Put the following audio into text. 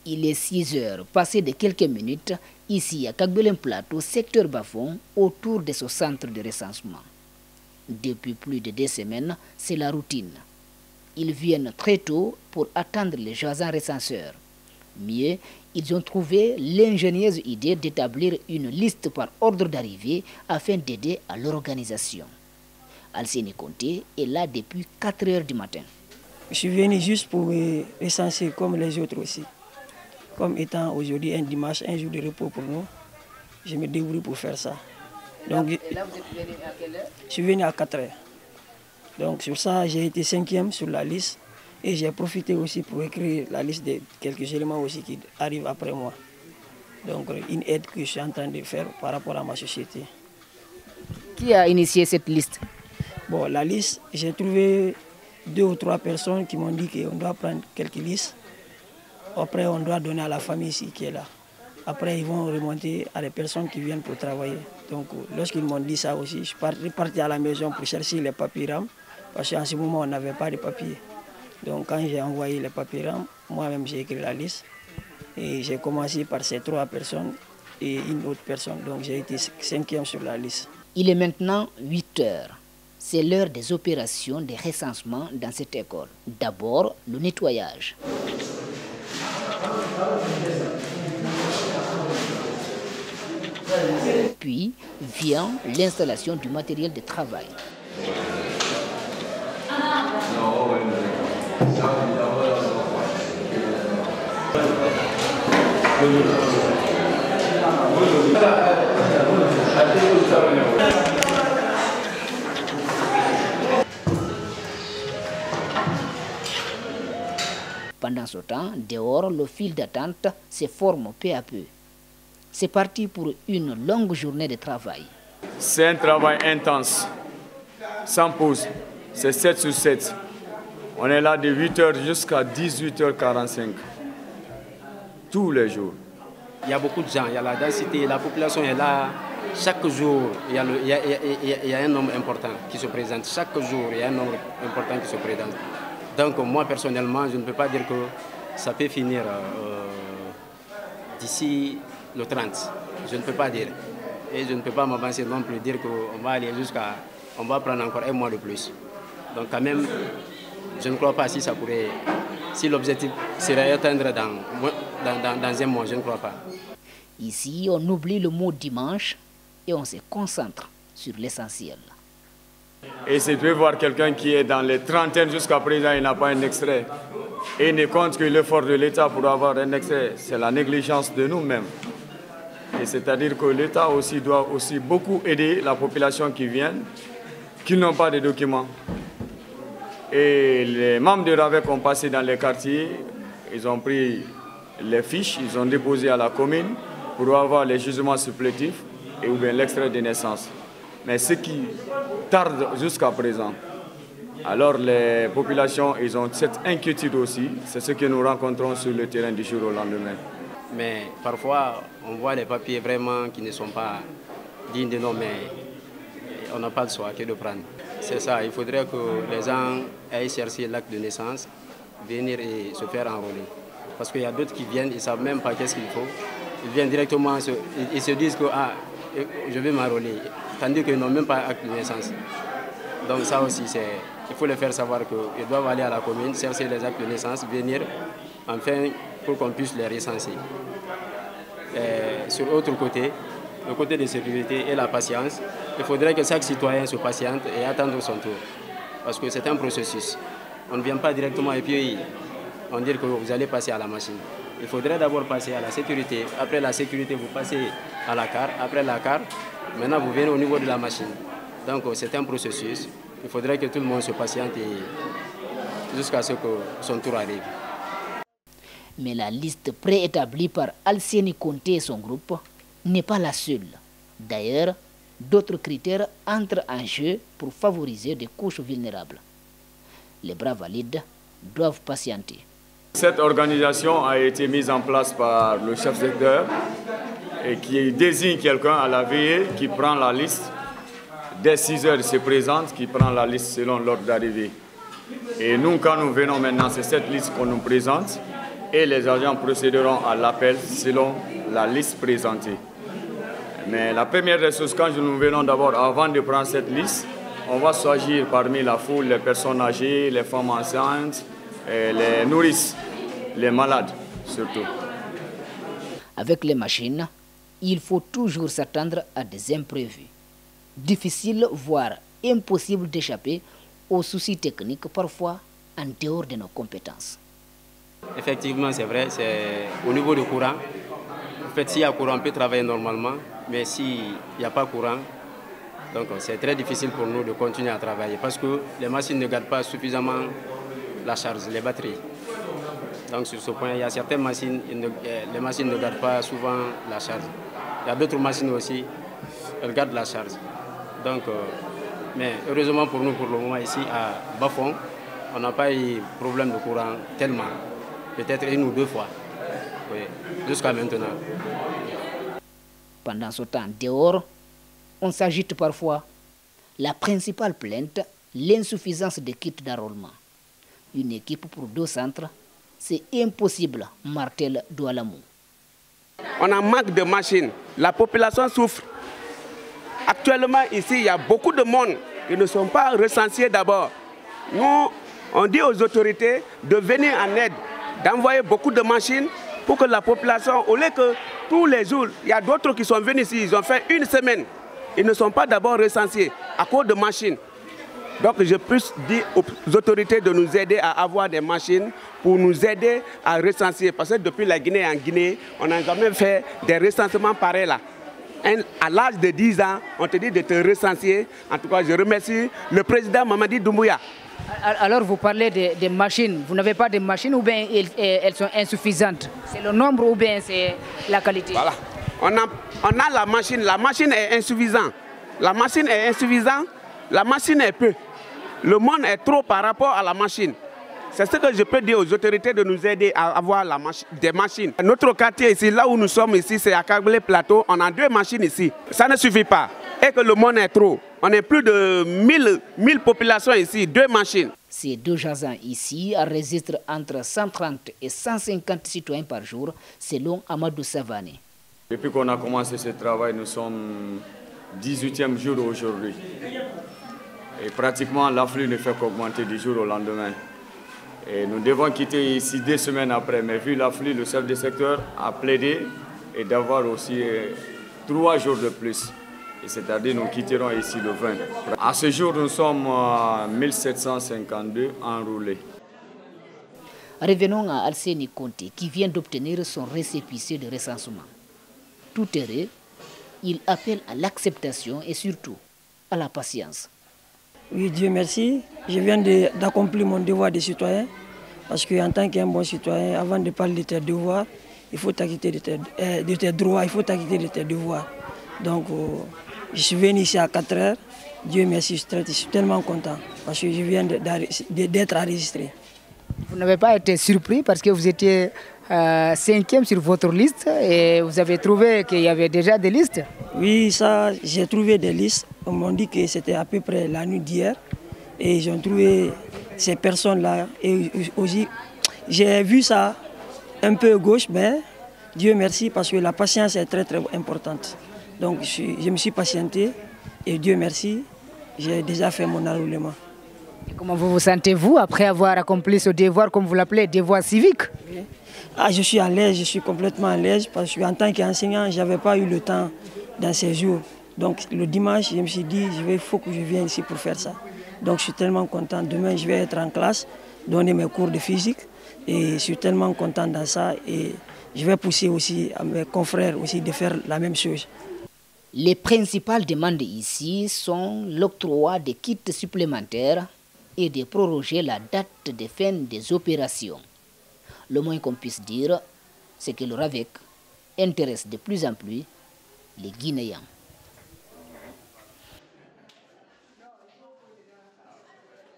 Il est 6 heures, passées de quelques minutes, ici à Kagbelen Plateau, secteur Bafon, autour de ce centre de recensement. Depuis plus de 2 semaines, c'est la routine. Ils viennent très tôt pour attendre les jasants recenseurs. Mieux, ils ont trouvé l'ingénieuse idée d'établir une liste par ordre d'arrivée afin d'aider à l'organisation. Alcine Conté est là depuis 4 heures du matin. Je suis venu juste pour me recenser comme les autres aussi. Comme étant aujourd'hui un dimanche, un jour de repos pour nous, je me débrouille pour faire ça. Donc, Et là, vous êtes venu à quelle heure? Je suis venu à 4 heures. Donc sur ça, j'ai été 5e sur la liste et j'ai profité aussi pour écrire la liste de quelques éléments aussi qui arrivent après moi. Donc une aide que je suis en train de faire par rapport à ma société. Qui a initié cette liste? Bon, la liste, j'ai trouvé 2 ou 3 personnes qui m'ont dit qu'on doit prendre quelques listes. Après, on doit donner à la famille ici qui est là. Après, ils vont remonter à les personnes qui viennent pour travailler. Donc, lorsqu'ils m'ont dit ça aussi, je suis parti à la maison pour chercher les papiers RAM. Parce qu'en ce moment, on n'avait pas de papiers. Donc, quand j'ai envoyé les papiers RAM, moi-même, j'ai écrit la liste. Et j'ai commencé par ces 3 personnes et une autre personne. Donc, j'ai été 5e sur la liste. Il est maintenant 8 heures. C'est l'heure des opérations de recensement dans cette école. D'abord, le nettoyage. Puis vient l'installation du matériel de travail. Pendant ce temps, dehors, le fil d'attente se forme peu à peu. C'est parti pour une longue journée de travail. C'est un travail intense, sans pause. C'est 7 sur 7. On est là de 8h jusqu'à 18h45. Tous les jours. Il y a beaucoup de gens, il y a la densité, la population est là. Chaque jour, il y a un nombre important qui se présente. Chaque jour, il y a un nombre important qui se présente. Donc moi, personnellement, je ne peux pas dire que ça peut finir d'ici le 30. Je ne peux pas dire. Et je ne peux pas m'avancer non plus, dire qu'on va aller jusqu'à... On va prendre encore 1 mois de plus. Donc quand même, je ne crois pas si ça pourrait... Si l'objectif serait atteindre dans 1 mois, je ne crois pas. Ici, on oublie le mot dimanche et on se concentre sur l'essentiel. Et c'est de voir quelqu'un qui est dans les trentaines jusqu'à présent, il n'a pas un extrait. Et il ne compte que l'effort de l'État pour avoir un extrait. C'est la négligence de nous-mêmes. Et c'est-à-dire que l'État aussi doit aussi beaucoup aider la population qui vient, qui n'ont pas de documents. Et les membres de RAVEC ont passé dans les quartiers, ils ont pris les fiches, ils ont déposé à la commune pour avoir les jugements supplétifs et ou bien l'extrait de naissance. Mais ce qui tarde jusqu'à présent, alors les populations, ils ont cette inquiétude aussi, c'est ce que nous rencontrons sur le terrain du jour au lendemain. Mais parfois, on voit les papiers vraiment qui ne sont pas dignes de nom, mais on n'a pas le choix que de prendre. C'est ça, il faudrait que les gens aillent chercher l'acte de naissance, venir et se faire enrôler. Parce qu'il y a d'autres qui viennent, ils ne savent même pas qu'est-ce qu'il faut. Ils viennent directement, ils se disent que ah, je vais m'enrôler, tandis qu'ils n'ont même pas acte de naissance. Donc ça aussi, il faut les faire savoir qu'ils doivent aller à la commune, chercher les actes de naissance, venir, enfin, pour qu'on puisse les recenser. Sur l'autre côté, le côté de sécurité et la patience, il faudrait que chaque citoyen se patiente et attende son tour. Parce que c'est un processus. On ne vient pas directement et puis on dit que vous allez passer à la machine. Il faudrait d'abord passer à la sécurité. Après la sécurité, vous passez à la carte. Après la carte, maintenant vous venez au niveau de la machine. Donc c'est un processus. Il faudrait que tout le monde se patiente jusqu'à ce que son tour arrive. Mais la liste préétablie par Alcine Conté et son groupe n'est pas la seule. D'ailleurs, d'autres critères entrent en jeu pour favoriser des couches vulnérables. Les bras valides doivent patienter. Cette organisation a été mise en place par le chef secteur et qui désigne quelqu'un à la veillée qui prend la liste. Dès 6 heures, il se présente, qui prend la liste selon l'ordre d'arrivée. Et nous, quand nous venons maintenant, c'est cette liste qu'on nous présente. et les agents procéderont à l'appel selon la liste présentée. Mais la première ressource, quand nous venons d'abord, avant de prendre cette liste, on va choisir parmi la foule les personnes âgées, les femmes enceintes, et les nourrices, les malades surtout. Avec les machines, il faut toujours s'attendre à des imprévus. Difficile, voire impossible d'échapper aux soucis techniques, parfois en dehors de nos compétences. Effectivement, c'est vrai, c'est au niveau du courant. En fait, s'il y a courant, on peut travailler normalement, mais s'il n'y a pas courant, donc c'est très difficile pour nous de continuer à travailler parce que les machines ne gardent pas suffisamment la charge, les batteries. Donc sur ce point, il y a certaines machines, les machines ne gardent pas souvent la charge. Il y a d'autres machines aussi, elles gardent la charge. Donc, mais heureusement pour nous, pour le moment ici à Bafong, on n'a pas eu problème de courant tellement. Peut-être 1 ou 2 fois, oui, jusqu'à maintenant. Pendant ce temps, dehors, on s'agite parfois. La principale plainte, l'insuffisance des kits d'enrôlement. Une équipe pour 2 centres, c'est impossible, martèle Doualamou. On a manque de machines. La population souffre. Actuellement, ici, il y a beaucoup de monde qui ne sont pas recensés d'abord. Nous, on dit aux autorités de venir en aide, d'envoyer beaucoup de machines pour que la population, au lieu que tous les jours, il y a d'autres qui sont venus ici, ils ont fait 1 semaine. Ils ne sont pas d'abord recensés à cause de machines. Donc je peux dire aux autorités de nous aider à avoir des machines pour nous aider à recenser. Parce que depuis la Guinée en Guinée, on n'a jamais fait des recensements pareils là. À l'âge de 10 ans, on te dit de te recenser. En tout cas, je remercie le président Mamadi Doumbouya. Alors vous parlez des machines. Vous n'avez pas de machines ou bien elles sont insuffisantes? C'est le nombre ou bien c'est la qualité? Voilà. On a la machine est insuffisante. La machine est insuffisante, la machine est peu. Le monde est trop par rapport à la machine. C'est ce que je peux dire aux autorités de nous aider à avoir des machines. Notre quartier ici, là où nous sommes ici, c'est à Kagbele Plateau. On a 2 machines ici. Ça ne suffit pas. Et que le monde est trop. On est plus de 1000 populations ici, 2 machines. Ces 2 agents ici enregistrent entre 130 et 150 citoyens par jour, selon Amadou Savané. Depuis qu'on a commencé ce travail, nous sommes 18e jour aujourd'hui. Et pratiquement l'afflux ne fait qu'augmenter du jour au lendemain. Et nous devons quitter ici 2 semaines après. Mais vu l'afflux, le chef de secteur a plaidé et d'avoir aussi 3 jours de plus. C'est-à-dire nous quitterons ici le 20. À ce jour, nous sommes à 1752 enrôlés. Revenons à Alseni Conté qui vient d'obtenir son récépissé de recensement. Tout heureux, il appelle à l'acceptation et surtout à la patience. Oui, Dieu merci. Je viens d'accomplir mon devoir de citoyen. Parce qu'en tant qu'un bon citoyen, avant de parler de tes devoirs, il faut t'acquitter de tes droits, il faut t'acquitter de tes devoirs. Donc, je suis venu ici à 4 heures. Dieu merci, je suis tellement content parce que je viens d'être enregistré. Vous n'avez pas été surpris parce que vous étiez 5e sur votre liste et vous avez trouvé qu'il y avait déjà des listes? Oui, ça, j'ai trouvé des listes. On m'a dit que c'était à peu près la nuit d'hier. Et j'ai trouvé ces personnes-là. Et aussi, j'ai vu ça un peu gauche, mais Dieu merci parce que la patience est très très importante. Donc je me suis patienté et Dieu merci, j'ai déjà fait mon enrôlement. Et comment vous sentez-vous après avoir accompli ce devoir, comme vous l'appelez, devoir civique? Oui. Ah, je suis à l'aise, je suis complètement à l'aise parce qu'en tant qu'enseignant, je n'avais pas eu le temps dans ces jours. Donc le dimanche, je me suis dit, il faut que je vienne ici pour faire ça. Donc je suis tellement content. Demain, je vais être en classe, donner mes cours de physique. Et je suis tellement content dans ça. Et je vais pousser aussi à mes confrères aussi de faire la même chose. Les principales demandes ici sont l'octroi des kits supplémentaires et de proroger la date de fin des opérations. Le moins qu'on puisse dire, c'est que le RAVEC intéresse de plus en plus les Guinéens.